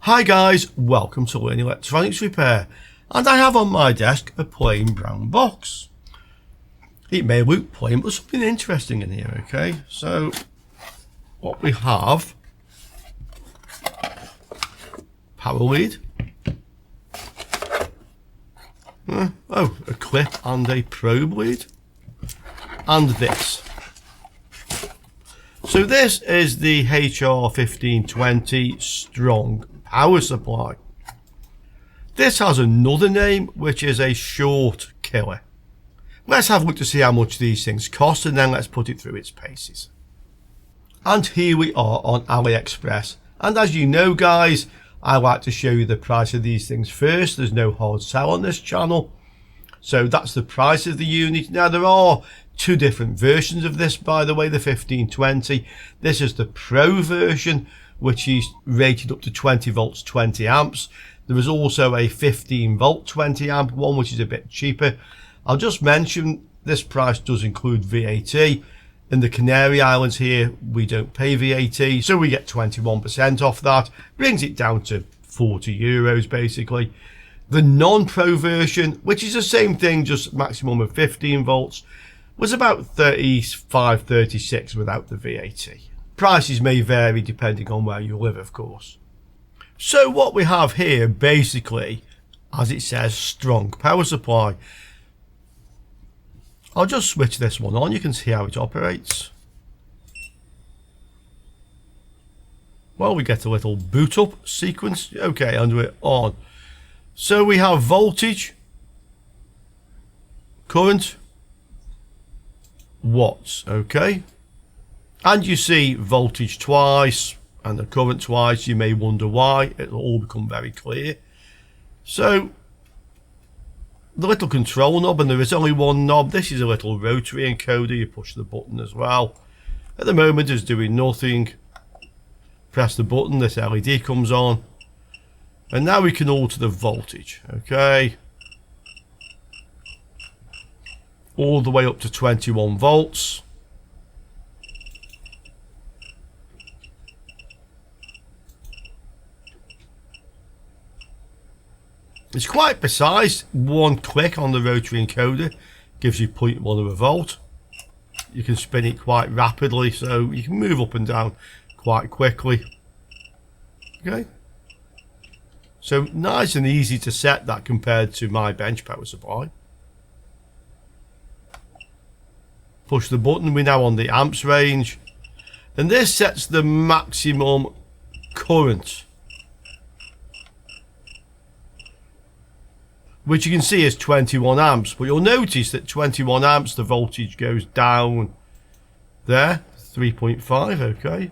Hi guys, welcome to Learn Electronics Repair, and I have on my desk a plain brown box. It may look plain, but there's something interesting in here, okay? So, what we have, power lead, a clip and a probe lead, and this. So this is the HR1520 strong power supply. This has another name, which is a short killer. Let's have a look to see how much these things cost, and then let's put it through its paces. And here we are on AliExpress, and as you know guys, I like to show you the price of these things first. There's no hard sell on this channel, so that's the price of the unit. Now there are two different versions of this, by the way. The 1520, this is the Pro version, which is rated up to 20 volts 20 amps. There is also a 15 volt 20 amp one, which is a bit cheaper. I'll just mention this price does include VAT. In the Canary Islands here, we don't pay VAT, so we get 21% off that. Brings it down to 40 euros basically. The non-Pro version, which is the same thing, just maximum of 15 volts, was about 35, 36 without the VAT. Prices may vary depending on where you live, of course. So what we have here, basically, as it says, strong power supply. I'll just switch this one on, you can see how it operates. Well, we get a little boot up sequence. Okay, and we're on. So we have voltage, current, watts, okay, and you see voltage twice and the current twice. You may wonder why. It'll all become very clear. So the little control knob, and there is only one knob. This is a little rotary encoder. You push the button as well. At the moment it's doing nothing. Press the button, this LED comes on, and now we can alter the voltage, okay, all the way up to 21 volts. It's quite precise. One click on the rotary encoder gives you 0.1 of a volt. You can spin it quite rapidly, so you can move up and down quite quickly. Okay, so nice and easy to set that compared to my bench power supply. Push the button, we're now on the amps range, and this sets the maximum current, which you can see is 21 amps, but you'll notice that 21 amps the voltage goes down there, 3.5, okay.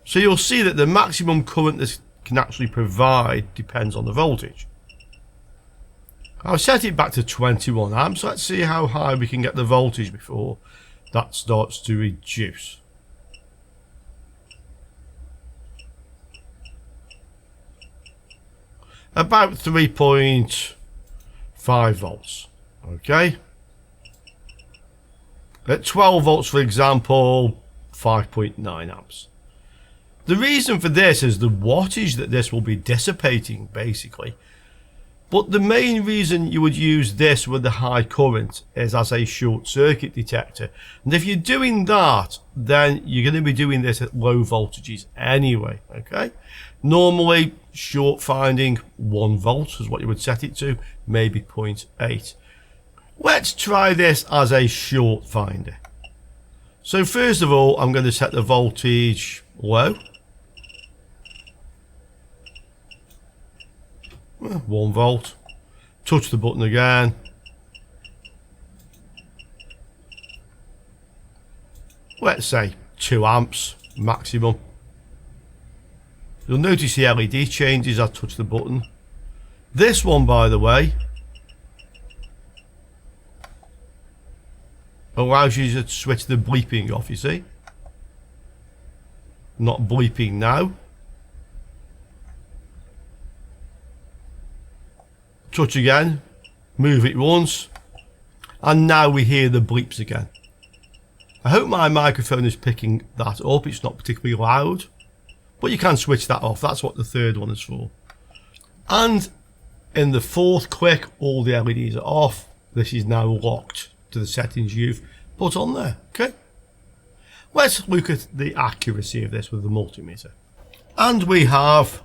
So you'll see that the maximum current this can actually provide depends on the voltage. I'll set it back to 21 amps. Let's see how high we can get the voltage before that starts to reduce. About 3.5 volts. Okay. At 12 volts, for example, 5.9 amps. The reason for this is the wattage that this will be dissipating, basically. But the main reason you would use this with the high current is as a short circuit detector. And if you're doing that, then you're going to be doing this at low voltages anyway, okay? Normally, short finding 1 volt is what you would set it to, maybe 0.8. Let's try this as a short finder. So first of all, I'm going to set the voltage low. 1 volt. Touch the button again. Let's say 2 amps maximum. You'll notice the LED changes as I touch the button. This one, by the way, allows you to switch the bleeping off, you see. Not bleeping now. Touch again, move it once, and now we hear the bleeps again. I hope my microphone is picking that up. It's not particularly loud, but you can switch that off. That's what the third one is for. And in the fourth click, all the LEDs are off. This is now locked to the settings you've put on there. Okay. Let's look at the accuracy of this with the multimeter. And we have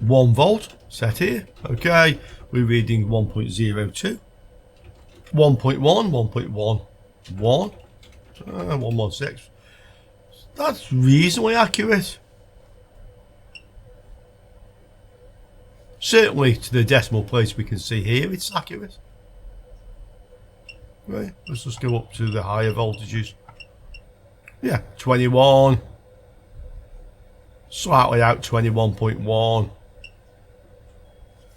1 volt set here. Okay. We're reading 1.02, 1.1, 1.11, 116. That's reasonably accurate. Certainly to the decimal place we can see here, it's accurate. Right, let's just go up to the higher voltages. Yeah, 21. Slightly out, 21.1.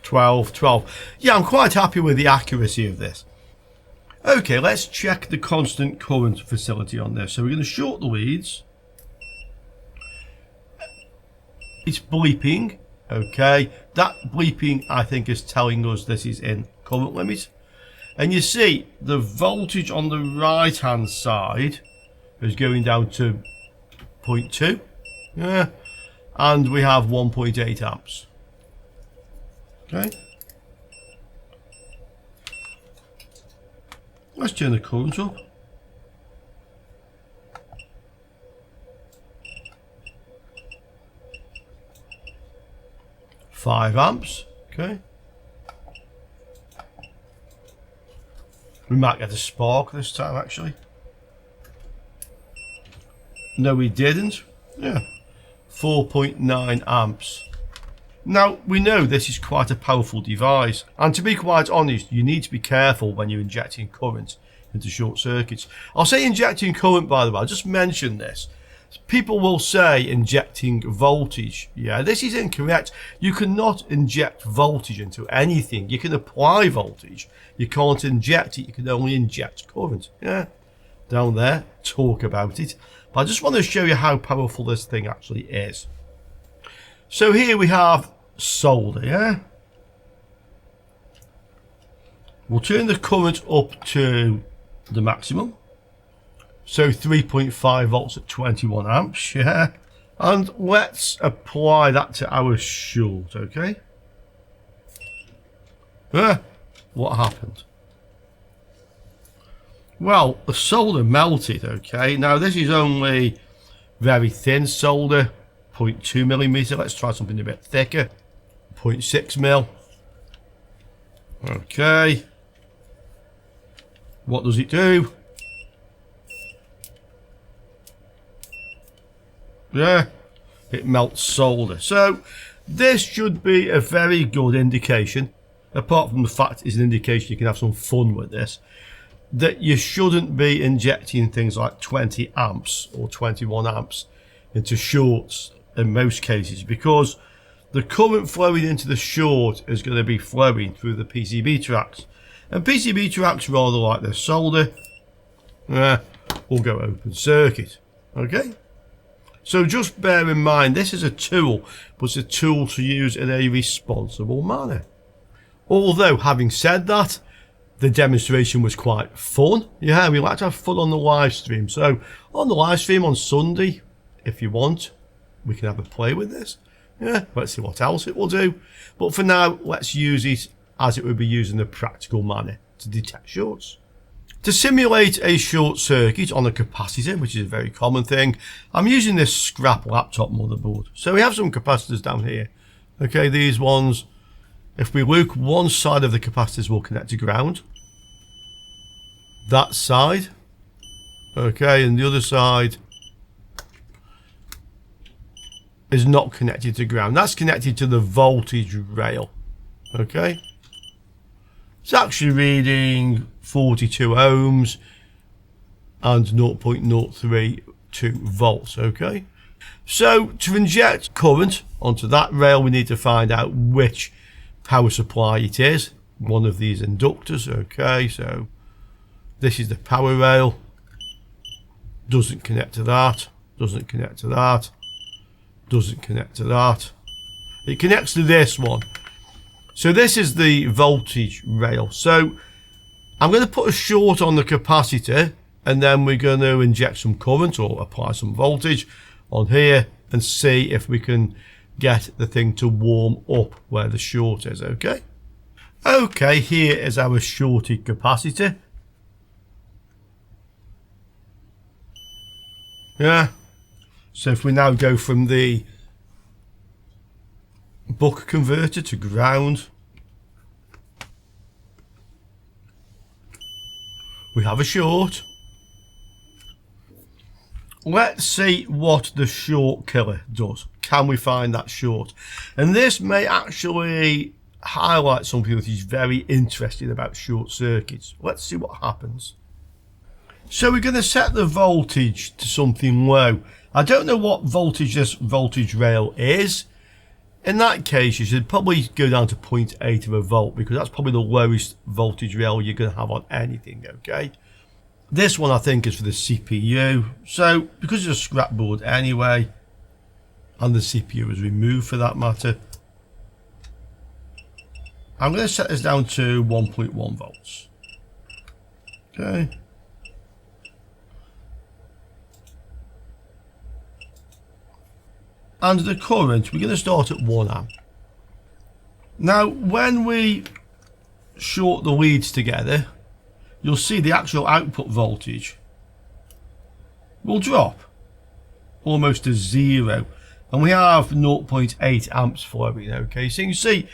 12. Yeah, I'm quite happy with the accuracy of this. Okay, let's check the constant current facility on this. So we're going to short the leads. It's bleeping. Okay, that bleeping I think is telling us this is in current limit. And you see the voltage on the right hand side is going down to 0.2. Yeah, and we have 1.8 amps. Okay, let's turn the current up. 5 amps. Okay, we might get a spark this time actually. No, we didn't. Yeah, 4.9 amps. Now, we know this is quite a powerful device, and to be quite honest, you need to be careful when you're injecting current into short circuits. I'll say injecting current, by the way, I'll just mention this. People will say injecting voltage. Yeah, this is incorrect. You cannot inject voltage into anything. You can apply voltage. You can't inject it. You can only inject current. Yeah, down there, talk about it. But I just want to show you how powerful this thing actually is. So here we have solder, yeah? We'll turn the current up to the maximum. So 3.5 volts at 21 amps, yeah? And let's apply that to our short, okay? What happened? Well, the solder melted, okay? Now this is only very thin solder. 0.2 millimeter. Let's try something a bit thicker. 0.6 mil. Okay. What does it do? Yeah, it melts solder. So this should be a very good indication, apart from the fact it's an indication you can have some fun with this, that you shouldn't be injecting things like 20 amps or 21 amps into shorts in most cases, because the current flowing into the short is going to be flowing through the PCB tracks, and PCB tracks, rather like their solder, will go open circuit. Okay, so just bear in mind this is a tool, but it's a tool to use in a responsible manner. Although, having said that, the demonstration was quite fun. Yeah, we like to have fun on the live stream. So on the live stream on Sunday, if you want, we can have a play with this. Yeah, let's see what else it will do. But for now, let's use it as it would be used in a practical manner to detect shorts. To simulate a short circuit on a capacitor, which is a very common thing, I'm using this scrap laptop motherboard. So we have some capacitors down here. Okay, these ones, if we look, one side of the capacitors will connect to ground. That side. Okay, and the other side is not connected to ground. That's connected to the voltage rail. Okay, it's actually reading 42 ohms and 0.032 volts. Okay, so to inject current onto that rail, we need to find out which power supply it is. One of these inductors. Okay, so this is the power rail. Doesn't connect to that, doesn't connect to that, doesn't connect to that. It connects to this one. So this is the voltage rail. So I'm going to put a short on the capacitor and then we're going to inject some current or apply some voltage on here and see if we can get the thing to warm up where the short is. Okay, here is our shorted capacitor. Yeah, so if we now go from the buck converter to ground, we have a short. Let's see what the short killer does. Can we find that short? And this may actually highlight something that is very interesting about short circuits. Let's see what happens. So we're going to set the voltage to something low. I don't know what voltage this voltage rail is. In that case, you should probably go down to 0.8 of a volt, because that's probably the lowest voltage rail you're going to have on anything, okay? This one I think is for the CPU. So because it's a scrap board anyway, and the CPU is removed for that matter, I'm going to set this down to 1.1 volts. Okay. And the current, we're going to start at 1 amp. Now, when we short the leads together, you'll see the actual output voltage will drop almost to 0. And we have 0.8 amps flowing, okay? So you can see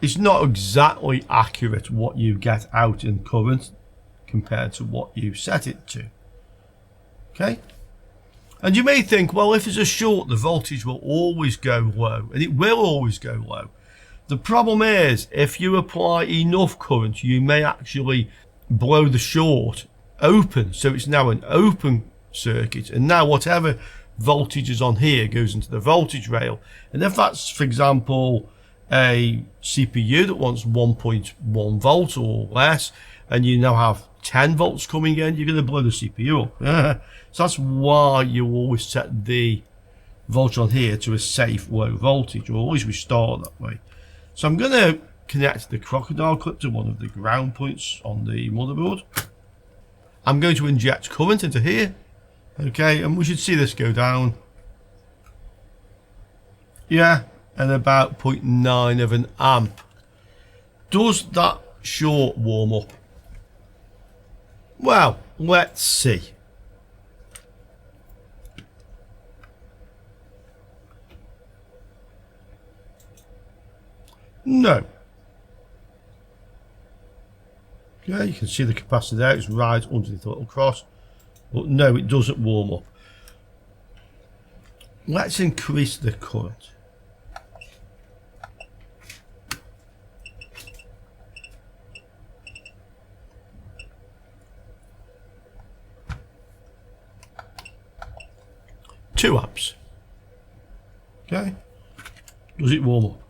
it's not exactly accurate what you get out in current compared to what you set it to. Okay? And you may think, well, if it's a short, the voltage will always go low, and it will always go low. The problem is, if you apply enough current, you may actually blow the short open, so it's now an open circuit, and now whatever voltage is on here goes into the voltage rail. And if that's, for example, a CPU that wants 1.1 volts or less, and you now have 10 volts coming in, you're going to blow the CPU up. So that's why you always set the voltage on here to a safe low voltage, or always we start that way. So I'm going to connect the crocodile clip to one of the ground points on the motherboard. I'm going to inject current into here. Okay, and we should see this go down. Yeah, and about 0.9 of an amp. Does that short warm up? Well, let's see. No. Okay, you can see the capacitor there, it's right underneath the little cross. But no, it doesn't warm up. Let's increase the current. Two amps. Okay. Does it warm up?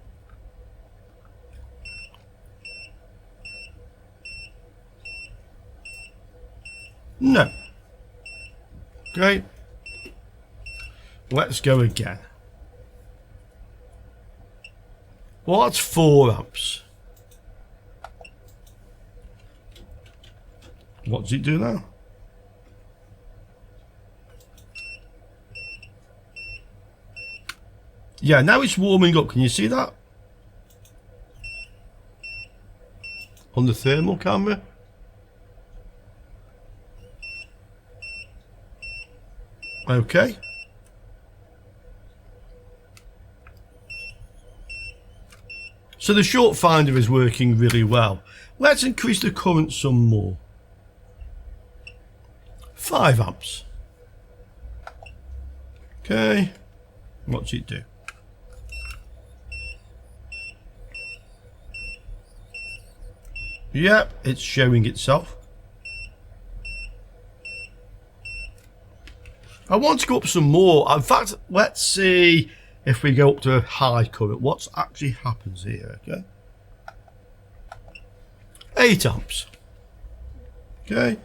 No. Okay. Let's go again. Well, that's 4 amps. What does it do now? Yeah, now it's warming up. Can you see that? On the thermal camera? Okay. So the short finder is working really well. Let's increase the current some more. 5 amps. Okay. What's it do? Yep, it's showing itself. I want to go up some more. In fact, let's see if we go up to a high current, what actually happens here, okay? 8 amps. Okay.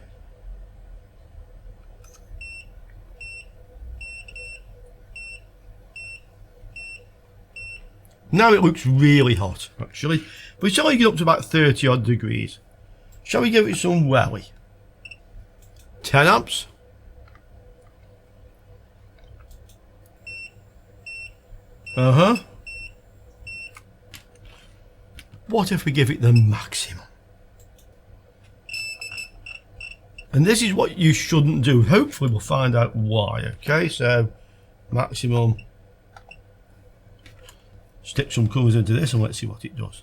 Now it looks really hot, actually. But it's only get up to about 30 odd degrees. Shall we give it some welly? 10 amps. What if we give it the maximum? And this is what you shouldn't do. Hopefully we'll find out why. Okay, so maximum. Stick some colours into this and let's see what it does.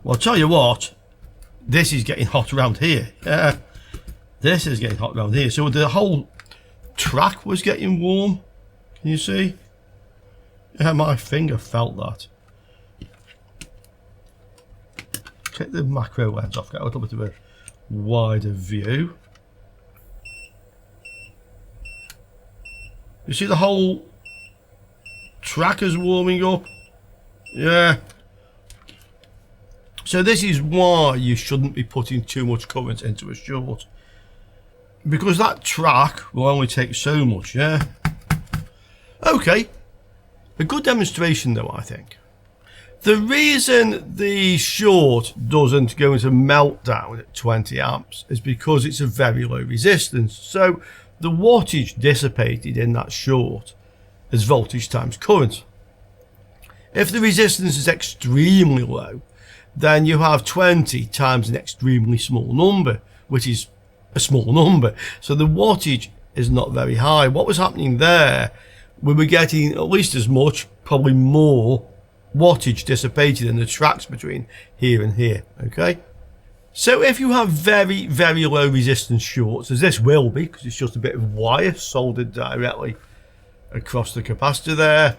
Well, I'll tell you what, this is getting hot around here. Yeah, this is getting hot around here. So the whole track was getting warm. Can you see? Yeah, my finger felt that. Take the macro lens off, get a little bit of a wider view. You see the whole track is warming up? Yeah. So this is why you shouldn't be putting too much current into a short, because that track will only take so much. Yeah. Okay. A good demonstration though, I think. The reason the short doesn't go into meltdown at 20 amps is because it's a very low resistance. So the wattage dissipated in that short is voltage times current. If the resistance is extremely low, then you have 20 times an extremely small number, which is a small number. So the wattage is not very high. What was happening there, we were getting at least as much, probably more, wattage dissipated in the tracks between here and here. Okay, so if you have very, very low resistance shorts, as this will be, because it's just a bit of wire soldered directly across the capacitor there,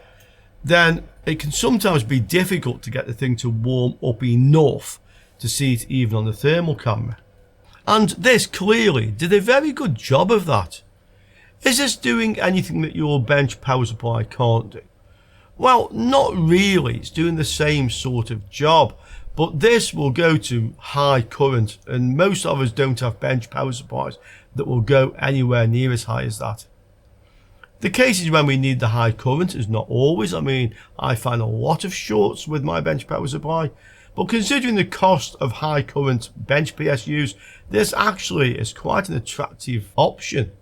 then it can sometimes be difficult to get the thing to warm up enough to see it even on the thermal camera. And this clearly did a very good job of that. Is this doing anything that your bench power supply can't do? Well, not really. It's doing the same sort of job, but this will go to high current, and most of us don't have bench power supplies that will go anywhere near as high as that. The cases when we need the high current is not always. I mean, I find a lot of shorts with my bench power supply, but considering the cost of high current bench PSUs, this actually is quite an attractive option.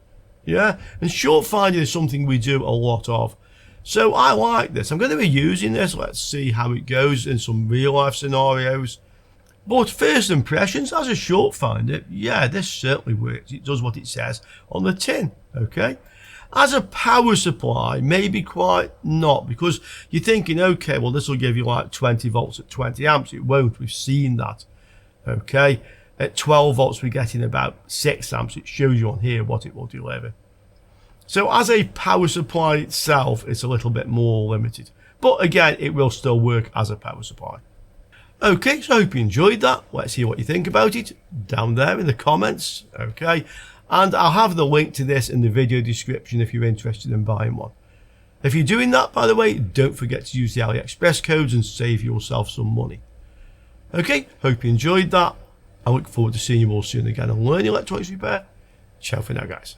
Yeah, and short finding is something we do a lot of. So I like this. I'm going to be using this. Let's see how it goes in some real life scenarios. But first impressions as a short finder, yeah, this certainly works. It does what it says on the tin. Okay. As a power supply, maybe quite not, because you're thinking, okay, well, this will give you like 20 volts at 20 amps. It won't. We've seen that. Okay. At 12 volts, we're getting about 6 amps. It shows you on here what it will deliver. So as a power supply itself, it's a little bit more limited. But again, it will still work as a power supply. Okay, so I hope you enjoyed that. Let's hear what you think about it down there in the comments. Okay. And I'll have the link to this in the video description if you're interested in buying one. If you're doing that, by the way, don't forget to use the ALiExpress codes and save yourself some money. Okay, hope you enjoyed that. I look forward to seeing you all soon again on Learning Electronics Repair. Ciao for now, guys.